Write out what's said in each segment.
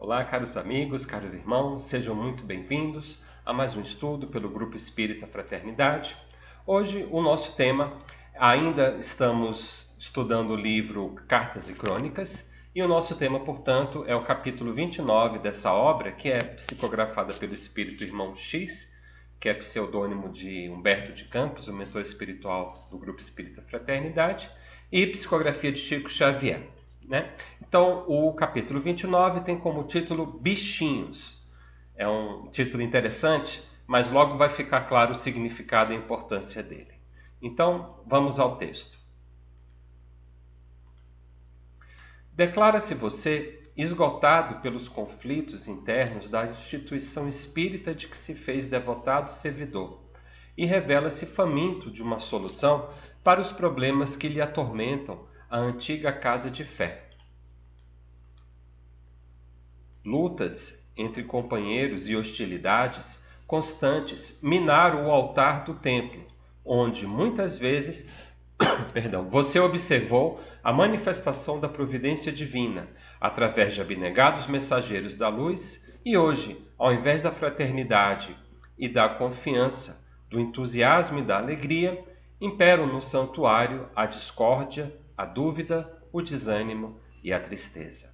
Olá, caros amigos, caros irmãos, sejam muito bem-vindos a mais um estudo pelo Grupo Espírita Fraternidade. Hoje o nosso tema, ainda estamos estudando o livro Cartas e Crônicas, e o nosso tema, portanto, é o capítulo 29 dessa obra, que é psicografada pelo Espírito Irmão X, que é pseudônimo de Humberto de Campos, o mentor espiritual do Grupo Espírita Fraternidade, e psicografia de Chico Xavier, né? Então, o capítulo 29 tem como título Bichinhos. É um título interessante, mas logo vai ficar claro o significado e a importância dele. Então, vamos ao texto. Declara-se você esgotado pelos conflitos internos da instituição espírita de que se fez devotado servidor e revela-se faminto de uma solução para os problemas que lhe atormentam a antiga casa de fé. Lutas entre companheiros e hostilidades constantes minaram o altar do templo, onde muitas vezes você observou a manifestação da providência divina através de abnegados mensageiros da luz e hoje, ao invés da fraternidade e da confiança, do entusiasmo e da alegria, imperam no santuário a discórdia, a dúvida, o desânimo e a tristeza.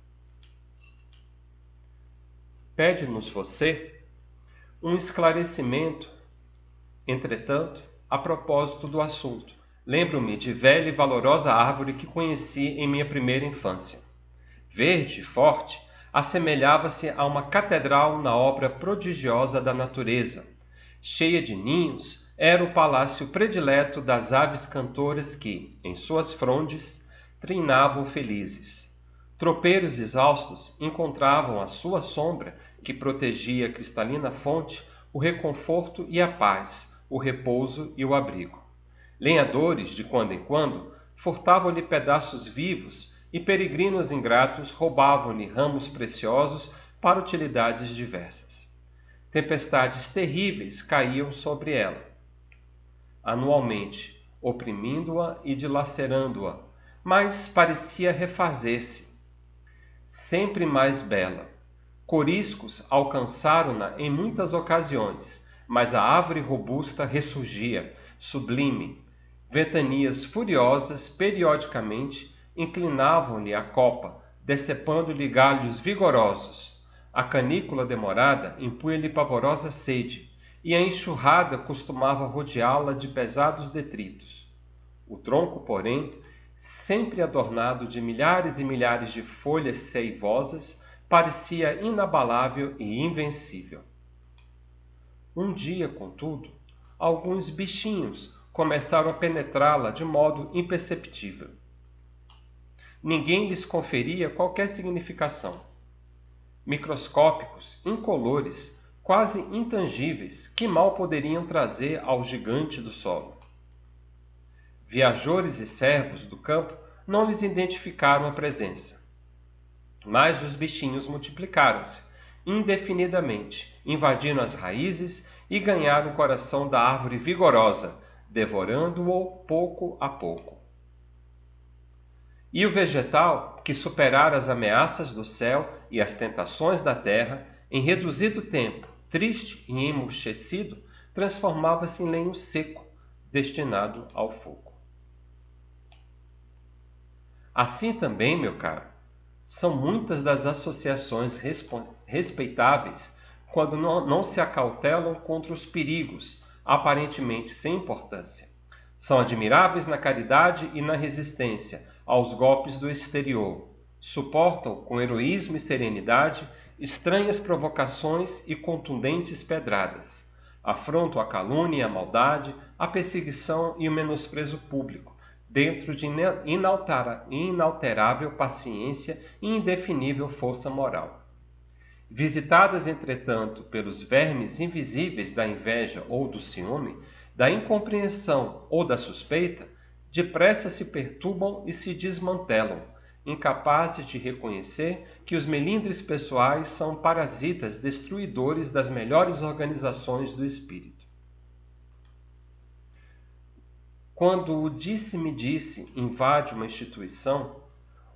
Pede-nos você um esclarecimento, entretanto, a propósito do assunto. Lembro-me de velha e valorosa árvore que conheci em minha primeira infância. Verde e forte, assemelhava-se a uma catedral na obra prodigiosa da natureza. Cheia de ninhos, era o palácio predileto das aves cantoras que, em suas frondes, trinavam felizes. Tropeiros exaustos encontravam à sua sombra, que protegia a cristalina fonte, o reconforto e a paz, o repouso e o abrigo. Lenhadores, de quando em quando, furtavam-lhe pedaços vivos e peregrinos ingratos roubavam-lhe ramos preciosos para utilidades diversas. Tempestades terríveis caíam sobre ela, anualmente, oprimindo-a e dilacerando-a, mas parecia refazer-se, sempre mais bela. Coriscos alcançaram-na em muitas ocasiões, mas a árvore robusta ressurgia, sublime. Ventanias furiosas, periodicamente, inclinavam-lhe a copa, decepando-lhe galhos vigorosos. A canícula demorada impunha-lhe pavorosa sede, e a enxurrada costumava rodeá-la de pesados detritos. O tronco, porém, sempre adornado de milhares e milhares de folhas seivosas, parecia inabalável e invencível. Um dia, contudo, alguns bichinhos começaram a penetrá-la de modo imperceptível. Ninguém lhes conferia qualquer significação. Microscópicos, incolores, quase intangíveis, que mal poderiam trazer ao gigante do solo. Viajores e servos do campo não lhes identificaram a presença. Mas os bichinhos multiplicaram-se, indefinidamente, invadindo as raízes e ganharam o coração da árvore vigorosa, devorando-o pouco a pouco. E o vegetal, que superara as ameaças do céu e as tentações da terra, em reduzido tempo, triste e emurchecido, transformava-se em lenho seco, destinado ao fogo. Assim também, meu caro, são muitas das associações respeitáveis quando não se acautelam contra os perigos, aparentemente sem importância. São admiráveis na caridade e na resistência aos golpes do exterior. Suportam com heroísmo e serenidade estranhas provocações e contundentes pedradas. Afrontam a calúnia e a maldade, a perseguição e o menosprezo público, dentro de inalterável paciência e indefinível força moral. Visitadas, entretanto, pelos vermes invisíveis da inveja ou do ciúme, da incompreensão ou da suspeita, depressa se perturbam e se desmantelam, incapazes de reconhecer que os melindres pessoais são parasitas destruidores das melhores organizações do espírito. Quando o disse-me-disse invade uma instituição,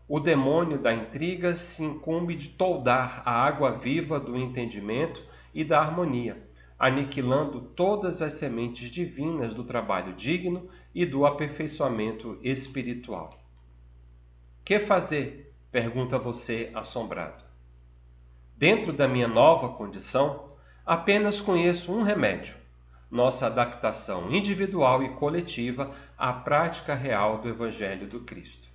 o demônio da intriga se incumbe de toldar a água viva do entendimento e da harmonia, aniquilando todas as sementes divinas do trabalho digno e do aperfeiçoamento espiritual. Que fazer? Pergunta você assombrado. Dentro da minha nova condição, apenas conheço um remédio: nossa adaptação individual e coletiva à prática real do Evangelho do Cristo.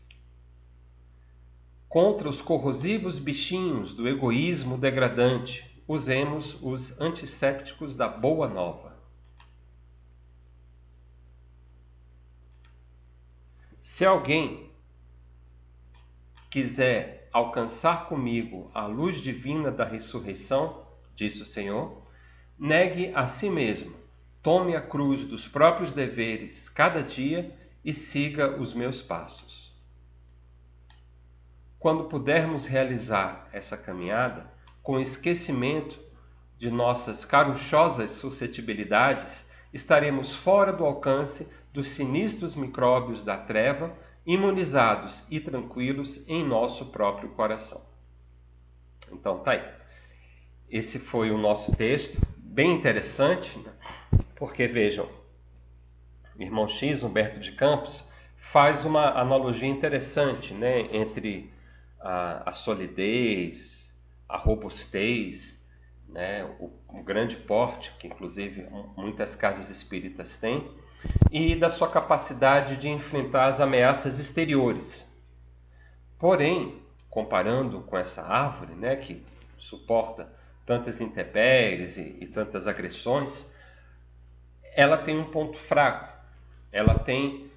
Contra os corrosivos bichinhos do egoísmo degradante, usemos os antissépticos da Boa Nova. Se alguém quiser alcançar comigo a luz divina da ressurreição, disse o Senhor, negue a si mesmo, tome a cruz dos próprios deveres cada dia e siga os meus passos. Quando pudermos realizar essa caminhada, com esquecimento de nossas caruchosas suscetibilidades, estaremos fora do alcance dos sinistros micróbios da treva, imunizados e tranquilos em nosso próprio coração. Então, tá aí. Esse foi o nosso texto, bem interessante, né? Porque, vejam, irmão X, Humberto de Campos, faz uma analogia interessante, né, entre a solidez, a robustez, né, o grande porte, que inclusive muitas casas espíritas têm, e da sua capacidade de enfrentar as ameaças exteriores. Porém, comparando com essa árvore, né, que suporta tantas intempéries e tantas agressões, ela tem um ponto fraco, ela tem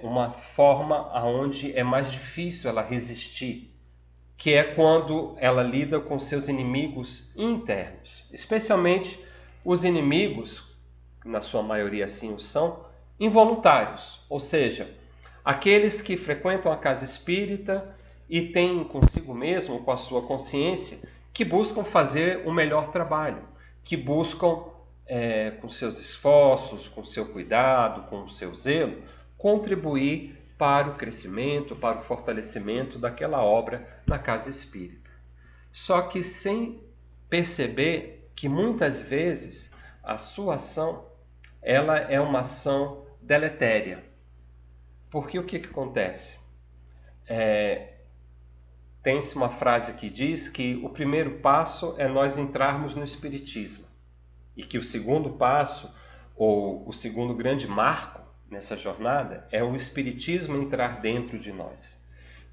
uma forma onde é mais difícil ela resistir, que é quando ela lida com seus inimigos internos, especialmente os inimigos, na sua maioria assim o são, involuntários, ou seja, aqueles que frequentam a casa espírita e têm consigo mesmo, com a sua consciência, que buscam fazer o melhor trabalho, que buscam, com seus esforços, com seu cuidado, com o seu zelo, contribuir para o crescimento, para o fortalecimento daquela obra na casa espírita. Só que sem perceber que muitas vezes a sua ação ela é uma ação deletéria. Porque o que acontece? Tem-se uma frase que diz que o primeiro passo é nós entrarmos no Espiritismo e que o segundo passo, ou o segundo grande marco nessa jornada, é o Espiritismo entrar dentro de nós.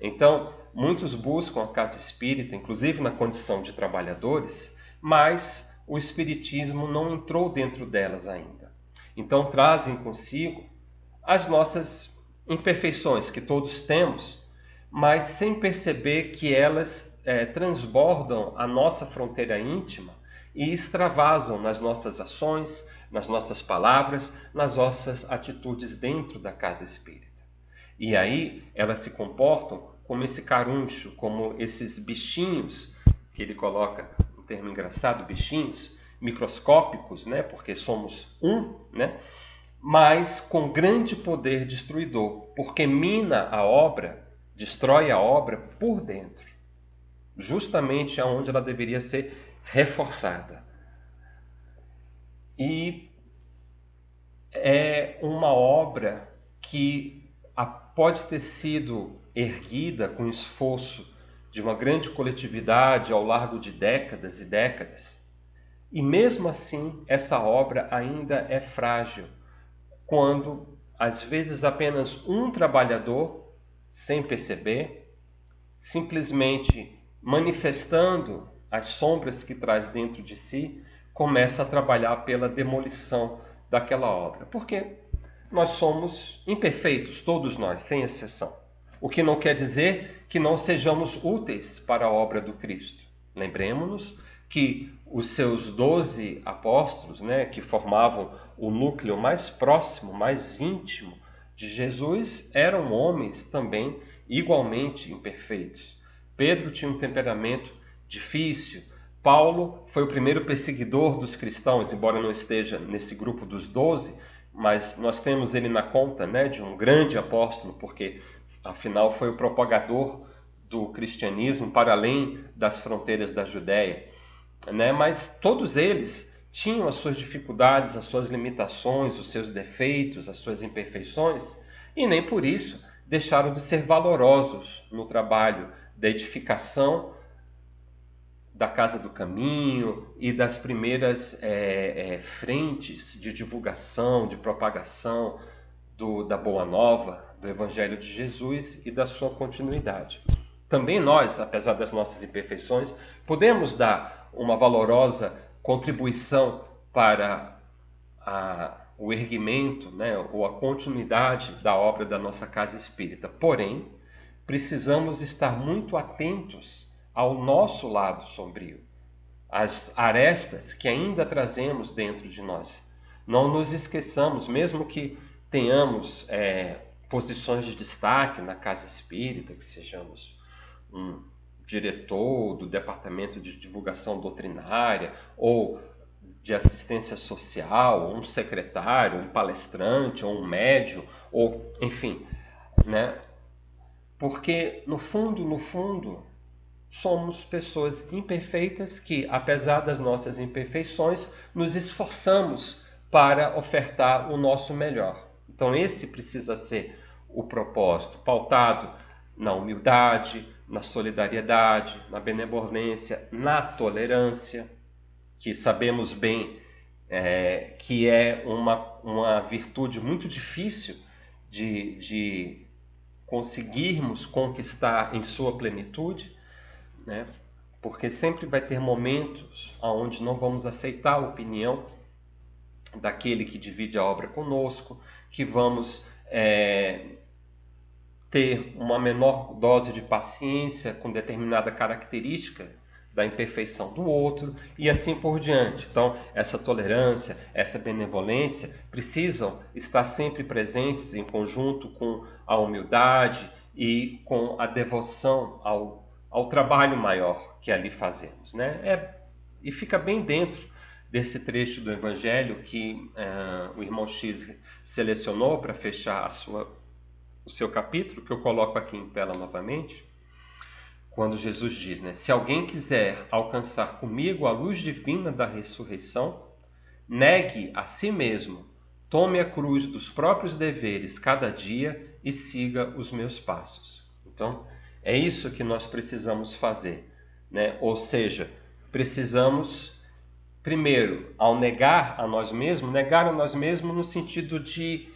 Então, muitos buscam a casa espírita, inclusive na condição de trabalhadores, mas o Espiritismo não entrou dentro delas ainda. Então, trazem consigo as nossas imperfeições que todos temos, mas sem perceber que elas transbordam a nossa fronteira íntima e extravasam nas nossas ações, nas nossas palavras, nas nossas atitudes dentro da casa espírita. E aí elas se comportam como esse caruncho, como esses bichinhos, que ele coloca um termo engraçado, bichinhos, microscópicos, né? Porque somos né? Mas com grande poder destruidor, porque mina a obra, destrói a obra por dentro, justamente aonde ela deveria ser reforçada. E é uma obra que pode ter sido erguida com esforço de uma grande coletividade ao largo de décadas e décadas. E mesmo assim, essa obra ainda é frágil, quando, às vezes, apenas um trabalhador, sem perceber, simplesmente manifestando as sombras que traz dentro de si, começa a trabalhar pela demolição daquela obra. Porque nós somos imperfeitos, todos nós, sem exceção. O que não quer dizer que não sejamos úteis para a obra do Cristo. Lembremos-nos que os seus 12 apóstolos, né, que formavam o núcleo mais próximo, mais íntimo de Jesus, eram homens também igualmente imperfeitos. Pedro tinha um temperamento difícil. Paulo foi o primeiro perseguidor dos cristãos, embora não esteja nesse grupo dos 12, mas nós temos ele na conta, né, de um grande apóstolo, porque afinal foi o propagador do cristianismo para além das fronteiras da Judéia, né? Mas todos eles tinham as suas dificuldades, as suas limitações, os seus defeitos, as suas imperfeições, e nem por isso deixaram de ser valorosos no trabalho da edificação da Casa do Caminho e das primeiras frentes de divulgação, de propagação da Boa Nova, do Evangelho de Jesus e da sua continuidade. Também nós, apesar das nossas imperfeições, podemos dar uma valorosa contribuição para o erguimento, né, ou a continuidade da obra da nossa casa espírita. Porém, precisamos estar muito atentos ao nosso lado sombrio, às arestas que ainda trazemos dentro de nós. Não nos esqueçamos, mesmo que tenhamos posições de destaque na casa espírita, que sejamos um diretor do departamento de divulgação doutrinária, ou de assistência social, ou um secretário, um palestrante, ou um médium, ou enfim, né? Porque no fundo, somos pessoas imperfeitas que, apesar das nossas imperfeições, nos esforçamos para ofertar o nosso melhor. Então esse precisa ser o propósito, pautado na humildade, na solidariedade, na benevolência, na tolerância, que sabemos bem que é uma virtude muito difícil de conseguirmos conquistar em sua plenitude, né? Porque sempre vai ter momentos onde não vamos aceitar a opinião daquele que divide a obra conosco, que vamos ter uma menor dose de paciência com determinada característica da imperfeição do outro e assim por diante. Então, essa tolerância, essa benevolência precisam estar sempre presentes em conjunto com a humildade e com a devoção ao trabalho maior que ali fazemos, né? E fica bem dentro desse trecho do Evangelho que o irmão X selecionou para fechar o seu capítulo, que eu coloco aqui em tela novamente, quando Jesus diz, né? Se alguém quiser alcançar comigo a luz divina da ressurreição, negue a si mesmo, tome a cruz dos próprios deveres cada dia e siga os meus passos. Então, é isso que nós precisamos fazer, né? Ou seja, precisamos, primeiro, ao negar a nós mesmos no sentido de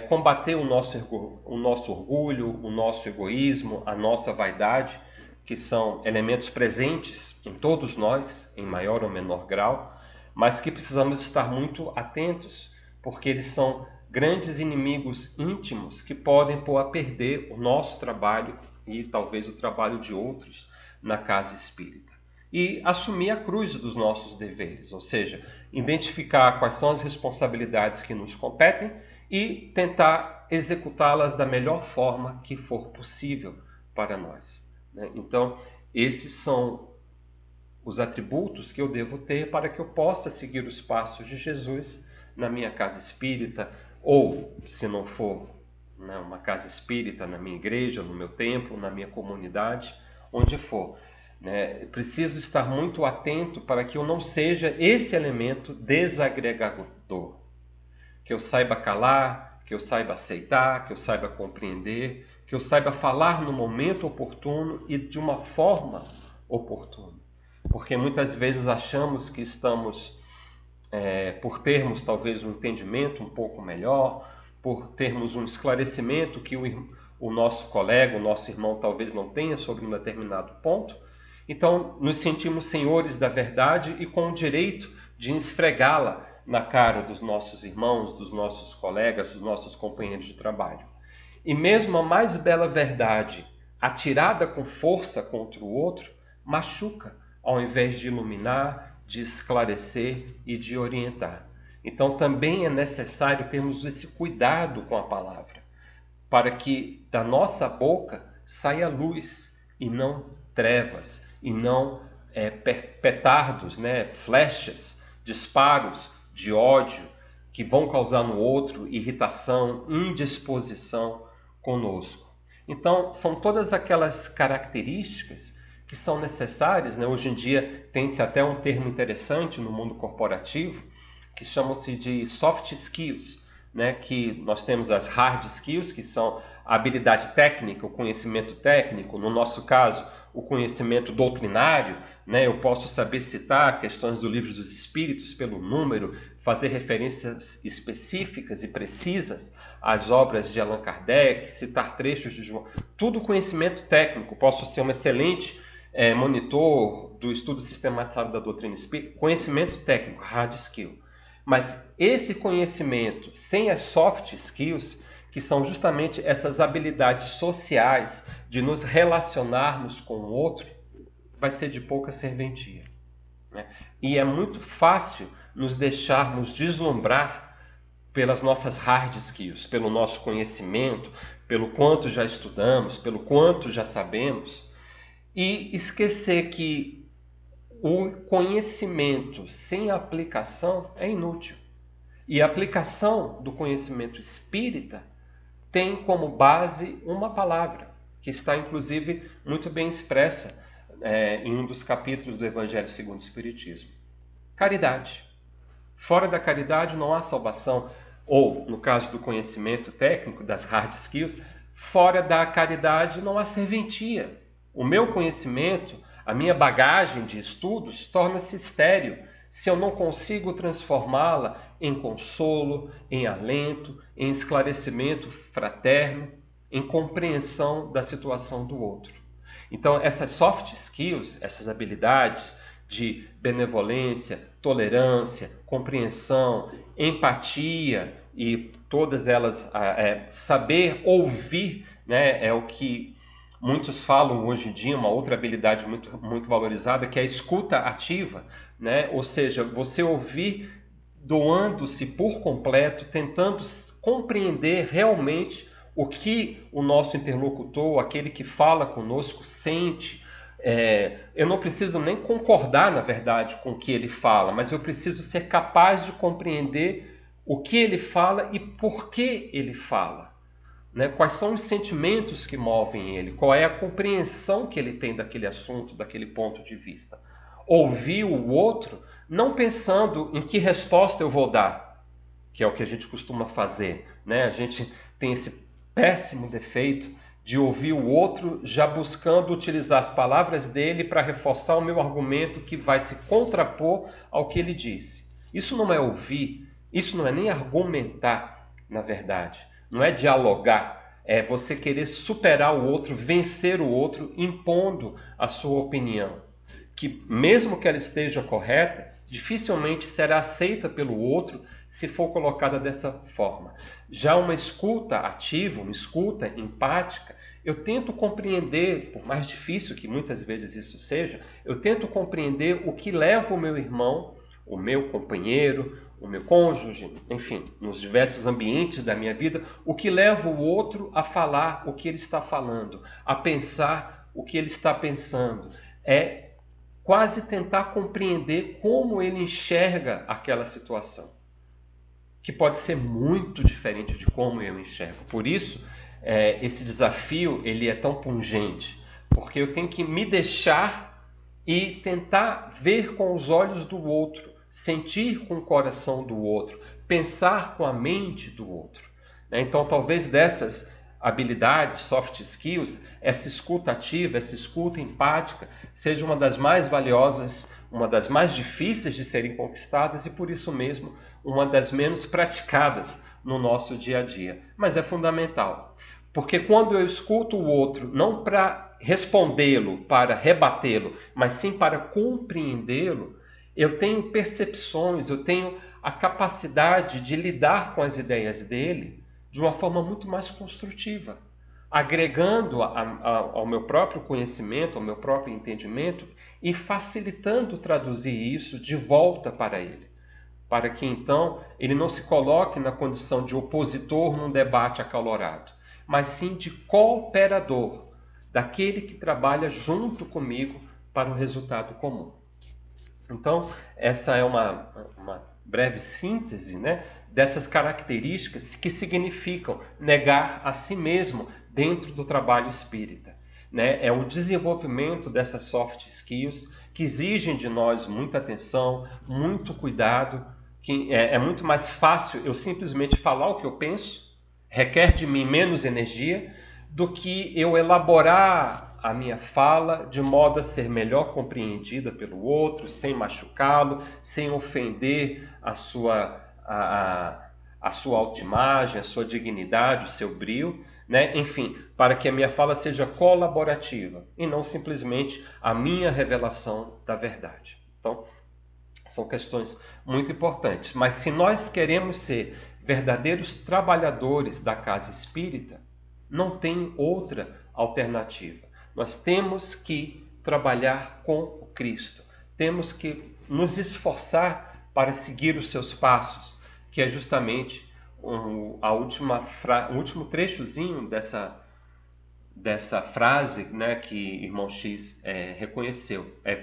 combater o nosso orgulho, o nosso egoísmo, a nossa vaidade, que são elementos presentes em todos nós, em maior ou menor grau, mas que precisamos estar muito atentos, porque eles são grandes inimigos íntimos que podem pôr a perder o nosso trabalho e talvez o trabalho de outros na casa espírita. E assumir a cruz dos nossos deveres, ou seja, identificar quais são as responsabilidades que nos competem e tentar executá-las da melhor forma que for possível para nós. Então, esses são os atributos que eu devo ter para que eu possa seguir os passos de Jesus na minha casa espírita, ou, se não for uma casa espírita, na minha igreja, no meu templo, na minha comunidade, onde for. Preciso estar muito atento para que eu não seja esse elemento desagregador. Que eu saiba calar, que eu saiba aceitar, que eu saiba compreender, que eu saiba falar no momento oportuno e de uma forma oportuna. Porque muitas vezes achamos que estamos, por termos talvez um entendimento um pouco melhor, por termos um esclarecimento que o nosso colega, o nosso irmão talvez não tenha sobre um determinado ponto, então nos sentimos senhores da verdade e com o direito de esfregá-la na cara dos nossos irmãos, dos nossos colegas, dos nossos companheiros de trabalho. E mesmo a mais bela verdade, atirada com força contra o outro, machuca, ao invés de iluminar, de esclarecer e de orientar. Então também é necessário termos esse cuidado com a palavra, para que da nossa boca saia luz e não trevas, e não petardos, flechas, disparos de ódio que vão causar no outro irritação, indisposição conosco. Então, são todas aquelas características que são necessárias, né? Hoje em dia tem-se até um termo interessante no mundo corporativo, que chamam-se de soft skills, né? Que nós temos as hard skills, que são a habilidade técnica, o conhecimento técnico, no nosso caso, o conhecimento doutrinário, né? Eu posso saber citar questões do Livro dos Espíritos pelo número, fazer referências específicas e precisas às obras de Allan Kardec, citar trechos de João, tudo conhecimento técnico. Posso ser um excelente monitor do estudo sistematizado da doutrina espírita, conhecimento técnico, hard skill. Mas esse conhecimento sem as soft skills, que são justamente essas habilidades sociais de nos relacionarmos com o outro, vai ser de pouca serventia, né? E é muito fácil nos deixarmos deslumbrar pelas nossas hard skills, pelo nosso conhecimento, pelo quanto já estudamos, pelo quanto já sabemos, e esquecer que o conhecimento sem aplicação é inútil. E a aplicação do conhecimento espírita tem como base uma palavra, que está inclusive muito bem expressa em um dos capítulos do Evangelho segundo o Espiritismo. Caridade. Fora da caridade não há salvação, ou, no caso do conhecimento técnico, das hard skills, fora da caridade não há serventia. O meu conhecimento, a minha bagagem de estudos, torna-se estéril se eu não consigo transformá-la em consolo, em alento, em esclarecimento fraterno, em compreensão da situação do outro. Então, essas soft skills, essas habilidades de benevolência, tolerância, compreensão, empatia e todas elas, saber ouvir, né, é o que muitos falam hoje em dia, uma outra habilidade muito valorizada, que é a escuta ativa, né? Ou seja, você ouvir doando-se por completo, tentando compreender realmente o que o nosso interlocutor, aquele que fala conosco, sente. Eu não preciso nem concordar, na verdade, com o que ele fala, mas eu preciso ser capaz de compreender o que ele fala e por que ele fala, né? Quais são os sentimentos que movem ele, qual é a compreensão que ele tem daquele assunto, daquele ponto de vista. Ouvir o outro não pensando em que resposta eu vou dar, que é o que a gente costuma fazer, né? A gente tem esse péssimo defeito de ouvir o outro já buscando utilizar as palavras dele para reforçar o meu argumento que vai se contrapor ao que ele disse. Isso não é ouvir, isso não é nem argumentar, na verdade. Não é dialogar, é você querer superar o outro, vencer o outro, impondo a sua opinião, que mesmo que ela esteja correta, dificilmente será aceita pelo outro se for colocada dessa forma. Já uma escuta ativa, uma escuta empática, eu tento compreender, por mais difícil que muitas vezes isso seja, eu tento compreender o que leva o meu irmão, o meu companheiro, o meu cônjuge, enfim, nos diversos ambientes da minha vida, o que leva o outro a falar o que ele está falando, a pensar o que ele está pensando. É quase tentar compreender como ele enxerga aquela situação, que pode ser muito diferente de como eu enxergo. Por isso, esse desafio ele é tão pungente, porque eu tenho que me deixar e tentar ver com os olhos do outro, sentir com o coração do outro, pensar com a mente do outro, né? Então, talvez dessas habilidades, soft skills, essa escuta ativa, essa escuta empática, seja uma das mais valiosas, uma das mais difíceis de serem conquistadas e, por isso mesmo, uma das menos praticadas no nosso dia a dia. Mas é fundamental, porque quando eu escuto o outro, não para respondê-lo, para rebatê-lo, mas sim para compreendê-lo, eu tenho percepções, eu tenho a capacidade de lidar com as ideias dele de uma forma muito mais construtiva, agregando ao meu próprio conhecimento, ao meu próprio entendimento e facilitando traduzir isso de volta para ele, para que então ele não se coloque na condição de opositor num debate acalorado, mas sim de cooperador, daquele que trabalha junto comigo para o resultado comum. Então, essa é uma breve síntese, né, dessas características que significam negar a si mesmo dentro do trabalho espírita, né? É o desenvolvimento dessas soft skills que exigem de nós muita atenção, muito cuidado, que é muito mais fácil eu simplesmente falar o que eu penso, requer de mim menos energia, do que eu elaborar a minha fala de modo a ser melhor compreendida pelo outro, sem machucá-lo, sem ofender a sua autoimagem, a sua dignidade, o seu brio, né? Enfim, para que a minha fala seja colaborativa e não simplesmente a minha revelação da verdade. Então, são questões muito importantes. Mas se nós queremos ser verdadeiros trabalhadores da casa espírita, não tem outra alternativa. Nós temos que trabalhar com o Cristo. Temos que nos esforçar para seguir os seus passos, que é justamente o último trechozinho dessa frase, né, que irmão X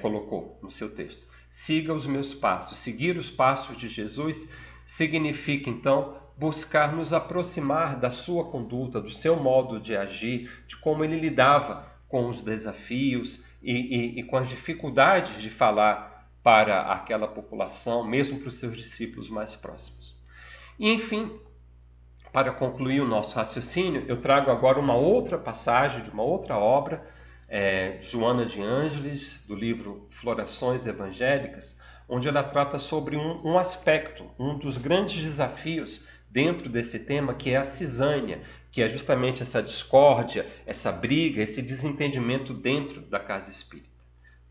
colocou no seu texto. Siga os meus passos. Seguir os passos de Jesus significa, então, buscar nos aproximar da sua conduta, do seu modo de agir, de como ele lidava com os desafios e com as dificuldades de falar para aquela população, mesmo para os seus discípulos mais próximos. E, enfim, para concluir o nosso raciocínio, eu trago agora uma outra passagem de uma outra obra, Joana de Ângeles, do livro Florações Evangélicas, onde ela trata sobre um aspecto, um dos grandes desafios dentro desse tema, que é a cisânia, que é justamente essa discórdia, essa briga, esse desentendimento dentro da casa espírita.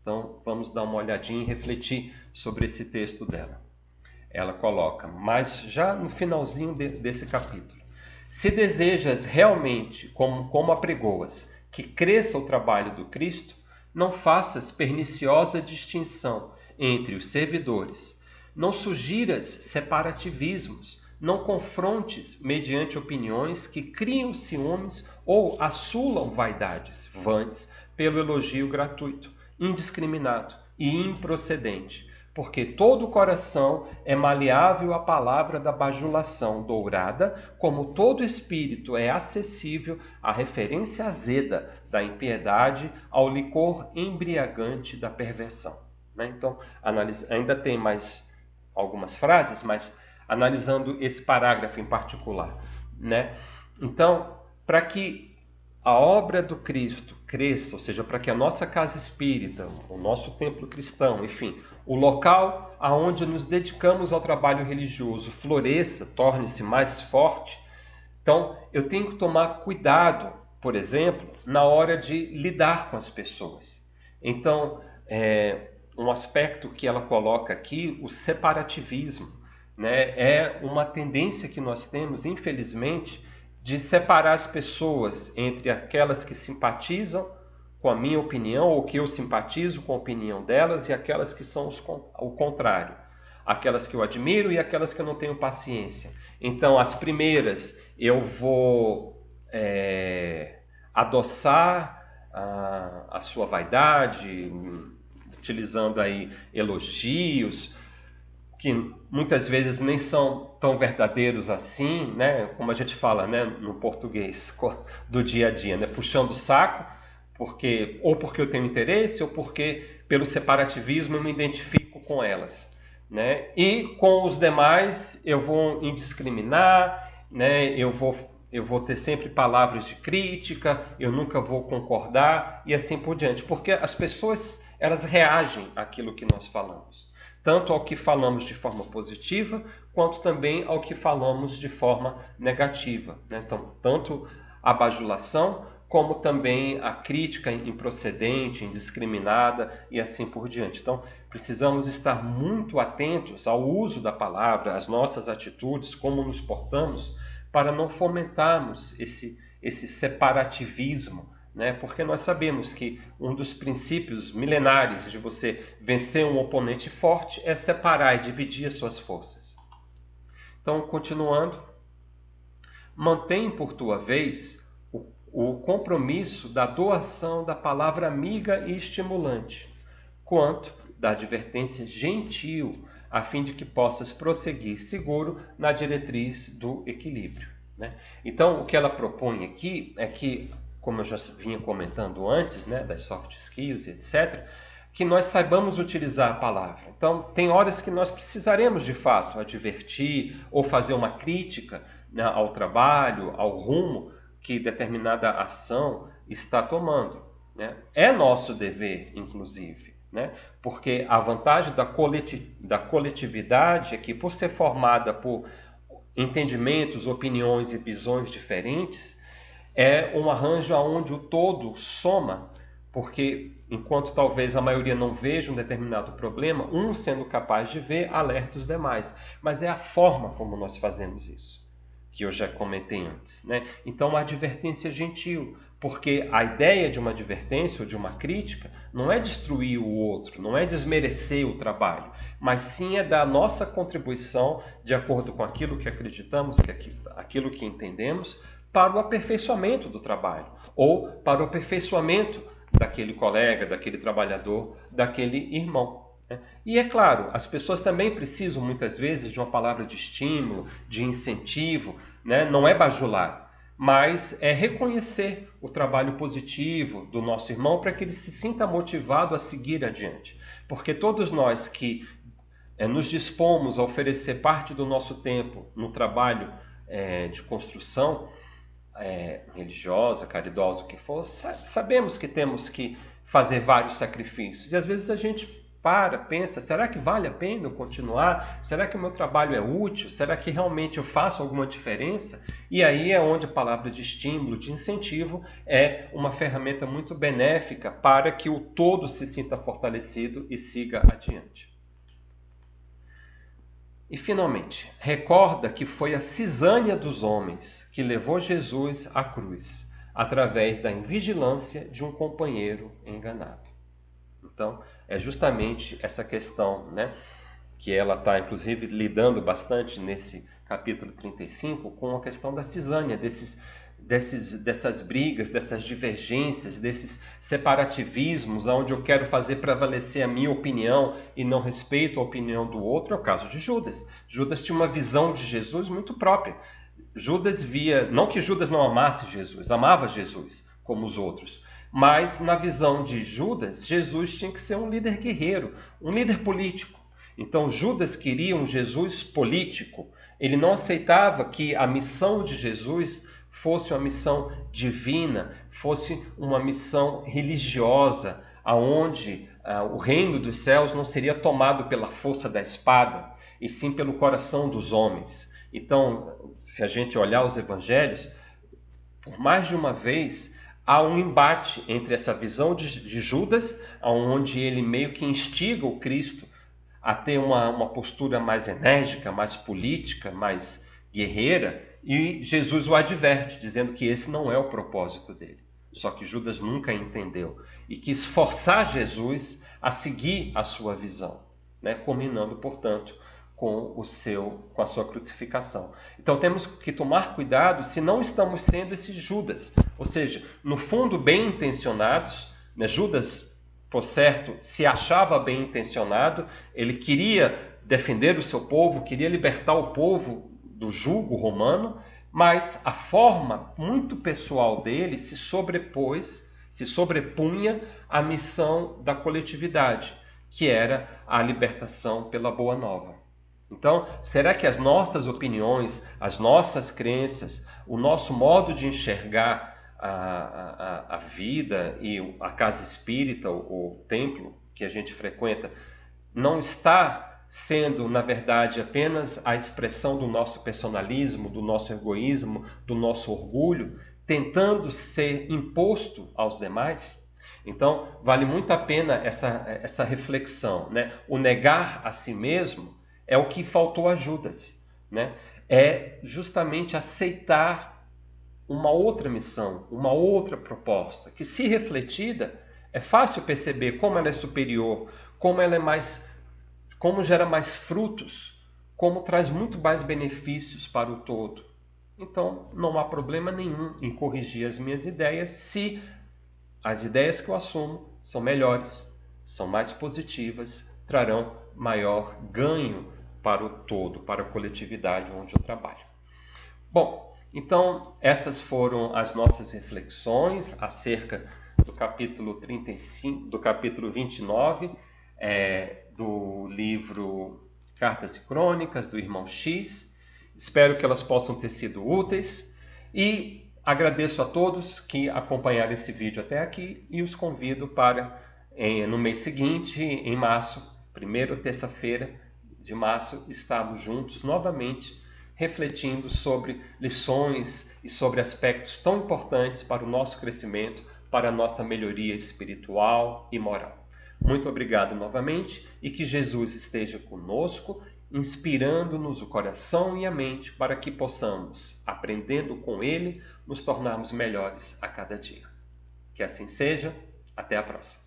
Então, vamos dar uma olhadinha e refletir sobre esse texto dela. Ela coloca, mas já no finalzinho desse capítulo: se desejas realmente, como apregoas, que cresça o trabalho do Cristo, não faças perniciosa distinção entre os servidores, não sugiras separativismos, não confrontes mediante opiniões que criam ciúmes ou assulam vaidades vãs pelo elogio gratuito, indiscriminado e improcedente, porque todo o coração é maleável à palavra da bajulação dourada, como todo espírito é acessível à referência azeda da impiedade, ao licor embriagante da perversão. Então, ainda tem mais algumas frases, mas analisando esse parágrafo em particular, né? Então, para que a obra do Cristo cresça, ou seja, para que a nossa casa espírita, o nosso templo cristão, enfim, o local aonde nos dedicamos ao trabalho religioso floresça, torne-se mais forte, então eu tenho que tomar cuidado, por exemplo, na hora de lidar com as pessoas. Então, um aspecto que ela coloca aqui, o separativismo, né, é uma tendência que nós temos, infelizmente, de separar as pessoas entre aquelas que simpatizam com a minha opinião, ou que eu simpatizo com a opinião delas, e aquelas que são o contrário. Aquelas que eu admiro e aquelas que eu não tenho paciência. Então, as primeiras eu vou adoçar a sua vaidade, utilizando aí elogios, que muitas vezes nem são tão verdadeiros assim, né? Como a gente fala, né, no português do dia a dia, né? Puxando o saco, porque eu tenho interesse, ou porque pelo separativismo eu me identifico com elas, né? E com os demais eu vou indiscriminar, né? Eu vou ter sempre palavras de crítica, eu nunca vou concordar e assim por diante, porque as pessoas, elas reagem àquilo que nós falamos, tanto ao que falamos de forma positiva, quanto também ao que falamos de forma negativa, né? Então, tanto a bajulação, como também a crítica improcedente, indiscriminada e assim por diante. Então, precisamos estar muito atentos ao uso da palavra, às nossas atitudes, como nos portamos, para não fomentarmos esse separativismo, né? Porque nós sabemos que um dos princípios milenares de você vencer um oponente forte é separar e dividir as suas forças. Então, continuando, mantém por tua vez o compromisso da doação da palavra amiga e estimulante, quanto da advertência gentil a fim de que possas prosseguir seguro na diretriz do equilíbrio, né? Então, o que ela propõe aqui é que, como eu já vinha comentando antes, né, das soft skills, etc., que nós saibamos utilizar a palavra. Então, tem horas que nós precisaremos, de fato, advertir ou fazer uma crítica, né, ao trabalho, ao rumo que determinada ação está tomando, né? É nosso dever, inclusive, né? Porque a vantagem da coletividade é que, por ser formada por entendimentos, opiniões e visões diferentes, é um arranjo onde o todo soma, porque enquanto talvez a maioria não veja um determinado problema, um sendo capaz de ver, alerta os demais. Mas é a forma como nós fazemos isso, que eu já comentei antes, né? Então, uma advertência gentil, porque a ideia de uma advertência ou de uma crítica não é destruir o outro, não é desmerecer o trabalho, mas sim é dar a nossa contribuição de acordo com aquilo que acreditamos, aquilo que entendemos, para o aperfeiçoamento do trabalho, ou para o aperfeiçoamento daquele colega, daquele trabalhador, daquele irmão, né? E é claro, as pessoas também precisam muitas vezes de uma palavra de estímulo, de incentivo, né? Não é bajular, mas é reconhecer o trabalho positivo do nosso irmão para que ele se sinta motivado a seguir adiante. Porque todos nós que nos dispomos a oferecer parte do nosso tempo no trabalho de construção, religiosa, caridosa, o que for, sabemos que temos que fazer vários sacrifícios. E às vezes a gente pensa, será que vale a pena eu continuar? Será que o meu trabalho é útil? Será que realmente eu faço alguma diferença? E aí é onde a palavra de estímulo, de incentivo, é uma ferramenta muito benéfica para que o todo se sinta fortalecido e siga adiante. E finalmente, recorda que foi a cisânia dos homens que levou Jesus à cruz, através da invigilância de um companheiro enganado. Então, é justamente essa questão, né, que ela está, inclusive, lidando bastante nesse capítulo 35, com a questão da cisânia, dessas brigas, dessas divergências, desses separativismos, onde eu quero fazer prevalecer a minha opinião e não respeito a opinião do outro. É o caso de Judas. Judas tinha uma visão de Jesus muito própria. Judas via, não que Judas não amasse Jesus, amava Jesus como os outros, mas na visão de Judas, Jesus tinha que ser um líder guerreiro, um líder político. Então Judas queria um Jesus político. Ele não aceitava que a missão de Jesus fosse uma missão divina, fosse uma missão religiosa, aonde o reino dos céus não seria tomado pela força da espada, e sim pelo coração dos homens. Então, se a gente olhar os evangelhos, por mais de uma vez há um embate entre essa visão de Judas, onde ele meio que instiga o Cristo a ter uma postura mais enérgica, mais política, mais guerreira, e Jesus o adverte, dizendo que esse não é o propósito dele. Só que Judas nunca entendeu e quis forçar Jesus a seguir a sua visão, né? Combinando, portanto, com a sua crucificação. Então temos que tomar cuidado se não estamos sendo esses Judas, ou seja, no fundo bem intencionados, né? Judas, por certo, se achava bem intencionado, ele queria defender o seu povo, queria libertar o povo do jugo romano, mas a forma muito pessoal dele se sobrepunha à missão da coletividade, que era a libertação pela Boa Nova. Então, será que as nossas opiniões, as nossas crenças, o nosso modo de enxergar a vida e a casa espírita, o templo que a gente frequenta, não está sendo, na verdade, apenas a expressão do nosso personalismo, do nosso egoísmo, do nosso orgulho, tentando ser imposto aos demais? Então, vale muito a pena essa reflexão, né? O negar a si mesmo é o que faltou a Judas, né? É justamente aceitar uma outra missão, uma outra proposta, que, se refletida, é fácil perceber como ela é superior, como gera mais frutos, como traz muito mais benefícios para o todo. Então, não há problema nenhum em corrigir as minhas ideias se as ideias que eu assumo são melhores, são mais positivas, trarão maior ganho para o todo, para a coletividade onde eu trabalho. Bom, então essas foram as nossas reflexões acerca do capítulo 35, do capítulo 29, do livro Cartas e Crônicas, do Irmão X. Espero que elas possam ter sido úteis e agradeço a todos que acompanharam esse vídeo até aqui e os convido para, no mês seguinte, em março, primeira terça-feira de março, estarmos juntos novamente refletindo sobre lições e sobre aspectos tão importantes para o nosso crescimento, para a nossa melhoria espiritual e moral. Muito obrigado novamente e que Jesus esteja conosco, inspirando-nos o coração e a mente para que possamos, aprendendo com Ele, nos tornarmos melhores a cada dia. Que assim seja. Até a próxima.